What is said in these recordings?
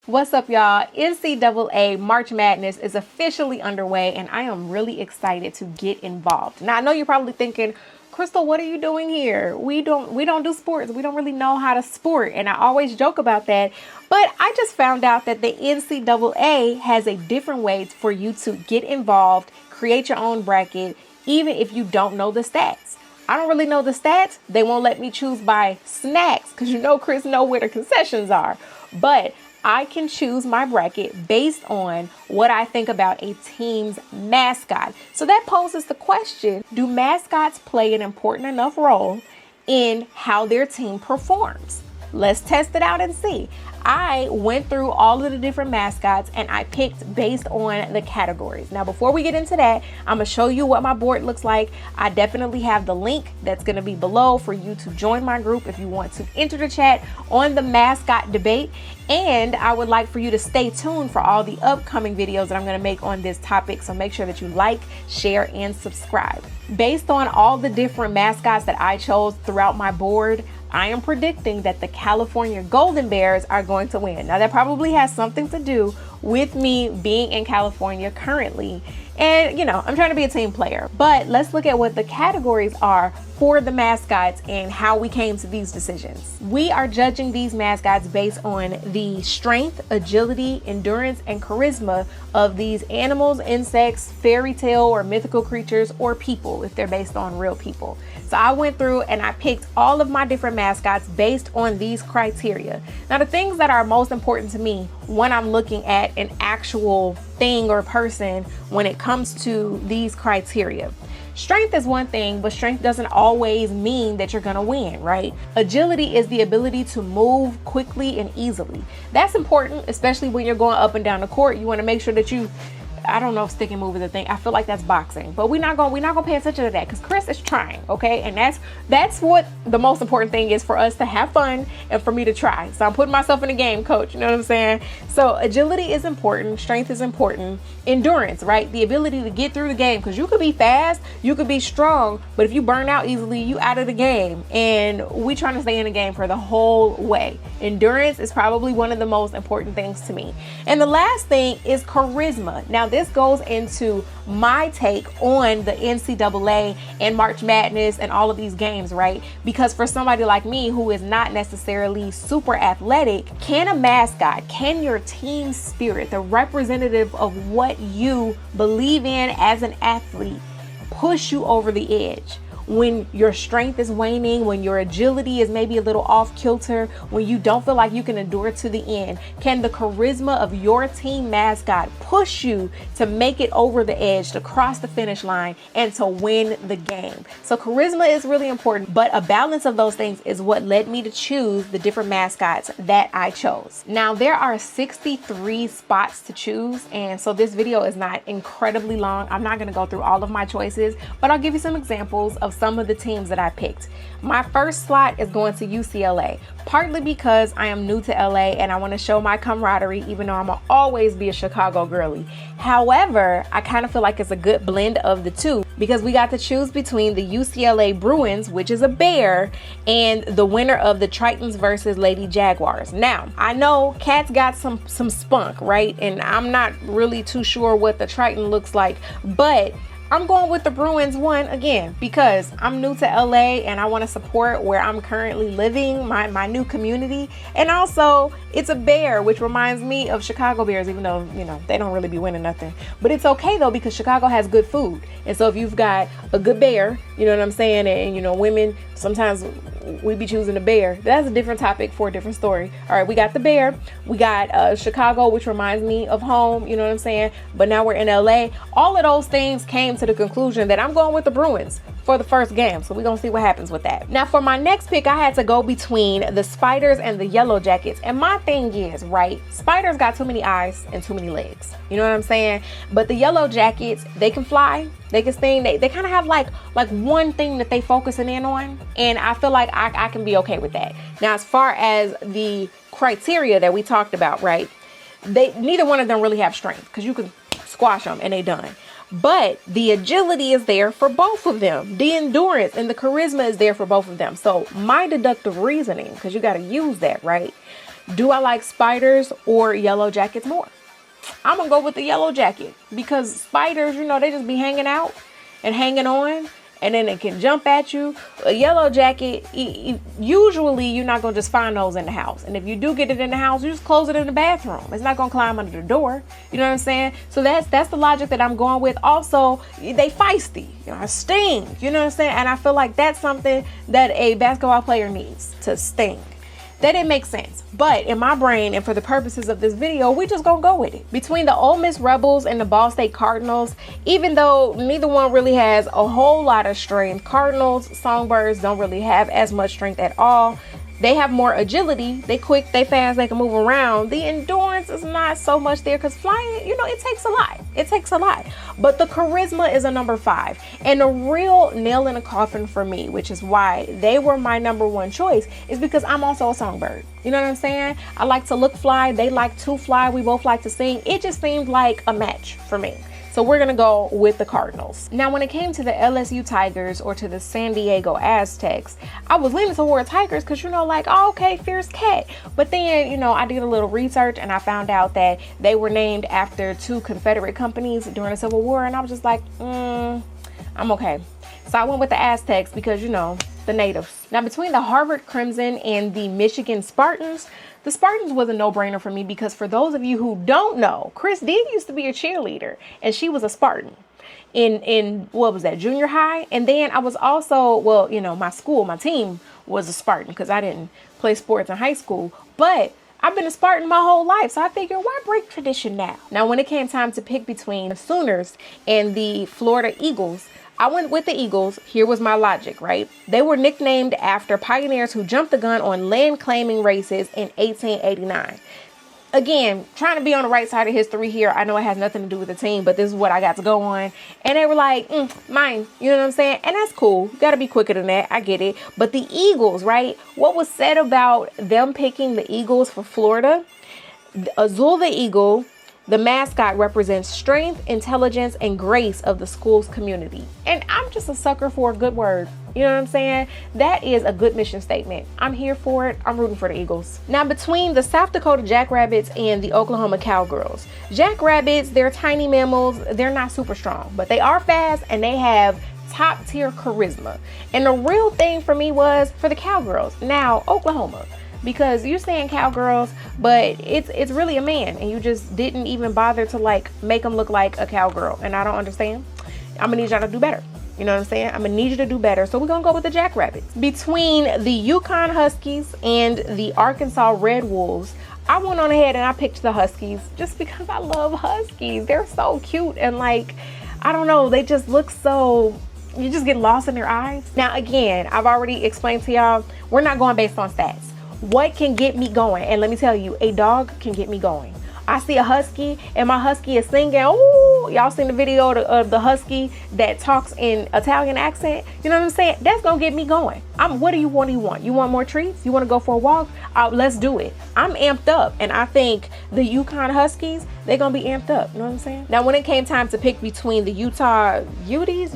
What's up, y'all? NCAA March Madness is officially underway, and I am really excited to get involved. Now, I know you're probably thinking, Crystal, what are you doing here? We don't do sports. We don't really know how to sport, and I always joke about that. But I just found out that the NCAA has a different way for you to get involved, create your own bracket, even if you don't know the stats. I don't really know the stats. They won't let me choose by snacks because you know Chris know where the concessions are. But I can choose my bracket based on what I think about a team's mascot. So that poses the question, do mascots play an important enough role in how their team performs? Let's test it out and see. I went through all of the different mascots and I picked based on the categories. Now, before we get into that, I'm going to show you what my board looks like. I definitely have the link that's going to be below for you to join my group if you want to enter the chat on the mascot debate. And I would like for you to stay tuned for all the upcoming videos that I'm going to make on this topic. So make sure that you like, share, and subscribe. Based on all the different mascots that I chose throughout my board, I am predicting that the California Golden Bears are going to win. Now, that probably has something to do with me being in California currently. And, you know, I'm trying to be a team player. But let's look at what the categories are for the mascots and how we came to these decisions. We are judging these mascots based on the strength, agility, endurance, and charisma of these animals, insects, fairy tale or mythical creatures, or people if they're based on real people. So I went through and I picked all of my different mascots based on these criteria. Now, the things that are most important to me when I'm looking at an actual thing or person when it comes to these criteria. Strength is one thing, but strength doesn't always mean that you're gonna win, right? Agility is the ability to move quickly and easily. That's important, especially when you're going up and down the court. You wanna make sure that I don't know if stick and move is a thing. I feel like that's boxing, but we're not gonna pay attention to that because Chris is trying, okay? And that's what the most important thing is, for us to have fun and for me to try. So I'm putting myself in the game, coach. You know what I'm saying? So agility is important, strength is important, endurance, right? The ability to get through the game, because you could be fast, you could be strong, but if you burn out easily, you out of the game. And we trying to stay in the game for the whole way. Endurance is probably one of the most important things to me. And the last thing is charisma. Now, this goes into my take on the NCAA and March Madness and all of these games, right? Because for somebody like me who is not necessarily super athletic, can a mascot, can your team spirit, the representative of what you believe in as an athlete, push you over the edge? When your strength is waning, when your agility is maybe a little off kilter, when you don't feel like you can endure to the end, can the charisma of your team mascot push you to make it over the edge, to cross the finish line, and to win the game? So charisma is really important, but a balance of those things is what led me to choose the different mascots that I chose. Now, there are 63 spots to choose, and so this video is not incredibly long. I'm not going to go through all of my choices, but I'll give you some examples of some of the teams that I picked. My first slot is going to UCLA, partly because I am new to LA and I want to show my camaraderie, even though I'm gonna always be a Chicago girly. However, I kind of feel like it's a good blend of the two because we got to choose between the UCLA Bruins, which is a bear, and the winner of the Tritons versus Lady Jaguars. Now, I know Cats got some spunk, right? And I'm not really too sure what the Triton looks like, but I'm going with the Bruins one again because I'm new to LA and I want to support where I'm currently living, my new community. And also it's a bear, which reminds me of Chicago Bears, even though, you know, they don't really be winning nothing. But it's okay though, because Chicago has good food. And so if you've got a good bear, you know what I'm saying? And you know, women, sometimes we be choosing the bear. That's a different topic for a different story. All right, we got the bear. We got Chicago, which reminds me of home, you know what I'm saying? But now we're in LA. All of those things came to the conclusion that I'm going with the Bruins for the first game. So we're gonna see what happens with that. Now, for my next pick, I had to go between the Spiders and the Yellow Jackets. And my thing is, right, Spiders got too many eyes and too many legs. You know what I'm saying? But the Yellow Jackets, they can fly, they can sting, they kind of have like one thing that they focusing in on. And I feel like I can be okay with that. Now, as far as the criteria that we talked about, right, neither one of them really have strength because you can squash them and they done. But the agility is there for both of them. The endurance and the charisma is there for both of them. So my deductive reasoning, because you got to use that, right? Do I like spiders or yellow jackets more? I'm gonna go with the yellow jacket, because spiders, you know, they just be hanging out and hanging on, and then it can jump at you. A yellow jacket, usually you're not gonna just find those in the house. And if you do get it in the house, you just close it in the bathroom. It's not gonna climb under the door. You know what I'm saying? So that's the logic that I'm going with. Also, they feisty, you know, sting. You know what I'm saying? And I feel like that's something that a basketball player needs, to sting. That didn't make sense. But in my brain, and for the purposes of this video, we just gonna go with it. Between the Ole Miss Rebels and the Ball State Cardinals, even though neither one really has a whole lot of strength, Cardinals, Songbirds don't really have as much strength at all. They have more agility. They quick, they fast, they can move around. The endurance is not so much there, because flying, you know, it takes a lot. It takes a lot. But the charisma is a number 5. And the real nail in the coffin for me, which is why they were my number 1 choice, is because I'm also a songbird. You know what I'm saying? I like to look fly. They like to fly. We both like to sing. It just seemed like a match for me. So we're going to go with the Cardinals. Now, when it came to the LSU Tigers or to the San Diego Aztecs, I was leaning toward Tigers because, you know, like, oh, okay, fierce cat. But then, you know, I did a little research and I found out that they were named after 2 Confederate companies during the Civil War. And I was just like, I'm okay. So I went with the Aztecs because, you know, the natives. Now, between the Harvard Crimson and the Michigan Spartans, the Spartans was a no-brainer for me, because for those of you who don't know, Chris D used to be a cheerleader, and she was a Spartan in what was that, junior high? And then I was also, well, you know, my team was a Spartan, because I didn't play sports in high school, but I've been a Spartan my whole life, so I figured, why break tradition now? Now, when it came time to pick between the Sooners and the Florida Eagles, I went with the Eagles. Here was my logic, right? They were nicknamed after pioneers who jumped the gun on land claiming races in 1889. Again, trying to be on the right side of history here. I know it has nothing to do with the team, but this is what I got to go on. And they were like, mine, you know what I'm saying? And that's cool. You got to be quicker than that. I get it. But the Eagles, right? What was said about them picking the Eagles for Florida? Azul the Eagle, the mascot, represents strength, intelligence, and grace of the school's community. And I'm just a sucker for a good word. You know what I'm saying? That is a good mission statement. I'm here for it. I'm rooting for the Eagles. Now, between the South Dakota Jackrabbits and the Oklahoma Cowgirls, Jackrabbits, they're tiny mammals. They're not super strong, but they are fast and they have top tier charisma. And the real thing for me was for the Cowgirls. Now, Oklahoma, because you're saying cowgirls, but it's really a man, and you just didn't even bother to like make them look like a cowgirl, and I don't understand. I'm gonna need y'all to do better. You know what I'm saying? I'm gonna need you to do better. So we're gonna go with the Jackrabbits. Between the Yukon Huskies and the Arkansas Red Wolves, I went on ahead and I picked the Huskies just because I love Huskies. They're so cute, and like, I don't know, they just look so, you just get lost in their eyes. Now, again, I've already explained to y'all, we're not going based on stats. What can get me going? And let me tell you, a dog can get me going. I see a husky and my husky is singing. Ooh, y'all seen the video of the husky that talks in Italian accent? You know what I'm saying? That's gonna get me going. What do you want? You want more treats? You want to go for a walk? Let's do it. I'm amped up, and I think the Yukon Huskies, they're gonna be amped up. You know what I'm saying? Now, when it came time to pick between the Utah Utes,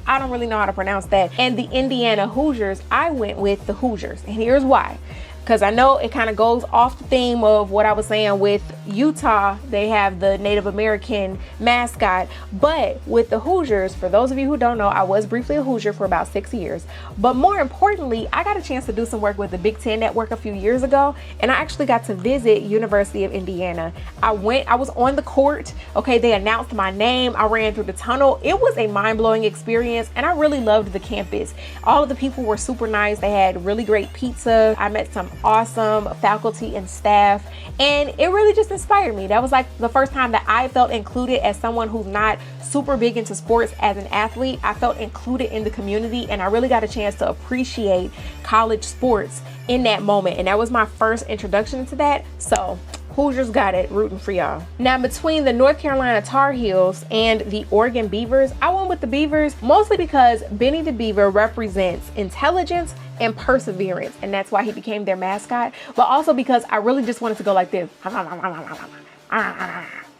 I don't really know how to pronounce that, and the Indiana Hoosiers, I went with the Hoosiers, and here's why. Because I know it kind of goes off the theme of what I was saying with Utah. They have the Native American mascot. But with the Hoosiers, for those of you who don't know, I was briefly a Hoosier for about 6 years. But more importantly, I got a chance to do some work with the Big Ten Network a few years ago. And I actually got to visit University of Indiana. I was on the court. Okay, they announced my name. I ran through the tunnel. It was a mind-blowing experience. And I really loved the campus. All of the people were super nice. They had really great pizza. I met some awesome faculty and staff, and it really just inspired me. That was like the first time that I felt included as someone who's not super big into sports as an athlete. I felt included in the community, and I really got a chance to appreciate college sports in that moment, and that was my first introduction to that. So Hoosiers got it, rooting for y'all. Now, between the North Carolina Tar Heels and the Oregon Beavers, I went with the Beavers mostly because Benny the Beaver represents intelligence and perseverance, and that's why he became their mascot, but also because I really just wanted to go like this. You know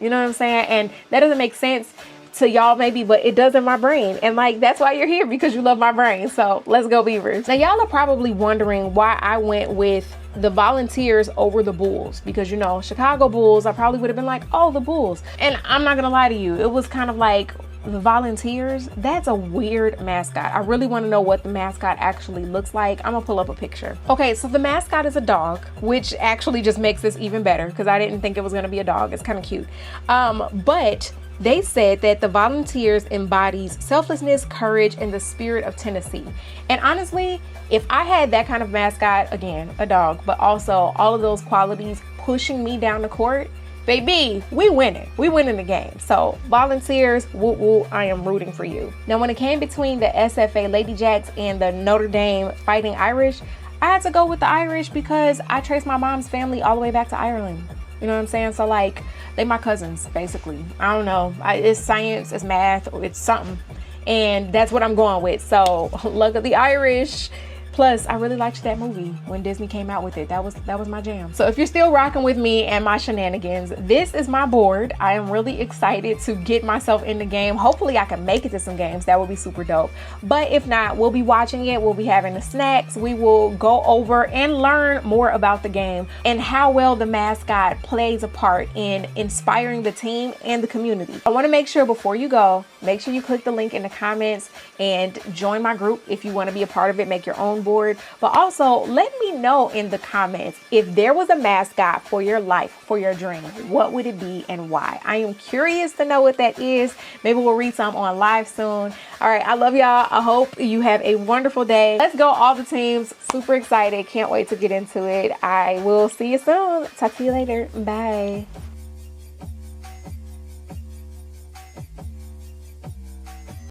what I'm saying? And that doesn't make sense to y'all maybe, but it does in my brain. And like, that's why you're here, because you love my brain. So let's go Beavers. Now y'all are probably wondering why I went with the Volunteers over the Bulls, because you know, Chicago Bulls, I probably would have been like, oh, the Bulls. And I'm not gonna lie to you, it was kind of like, the Volunteers, that's a weird mascot. I really want to know what the mascot actually looks like. I'm gonna pull up a picture. Okay, so the mascot is a dog, which actually just makes this even better, because I didn't think it was gonna be a dog. It's kind of cute. But they said that the Volunteers embodies selflessness, courage, and the spirit of Tennessee. And honestly, if I had that kind of mascot, again, a dog, but also all of those qualities pushing me down the court, baby, we winning. We winning the game. So Volunteers, woo woo, I am rooting for you. Now, when it came between the SFA Lady Jacks and the Notre Dame Fighting Irish, I had to go with the Irish because I traced my mom's family all the way back to Ireland. You know what I'm saying? So like, they my cousins, basically. I don't know. It's science, it's math, it's something. And that's what I'm going with. So luck of the Irish. Plus, I really liked that movie when Disney came out with it. That was my jam. So if you're still rocking with me and my shenanigans, this is my board. I am really excited to get myself in the game. Hopefully I can make it to some games. That would be super dope. But if not, we'll be watching it. We'll be having the snacks. We will go over and learn more about the game and how well the mascot plays a part in inspiring the team and the community. I want to make sure before you go, make sure you click the link in the comments and join my group if you want to be a part of it. Make your own board, but also let me know in the comments if there was a mascot for your life, for your dream, what would it be and why? I am curious to know what that is. Maybe we'll read some on live soon. All right, I love y'all. I hope you have a wonderful day. Let's go, all the teams. Super excited. Can't wait to get into it. I will see you soon. Talk to you later. Bye.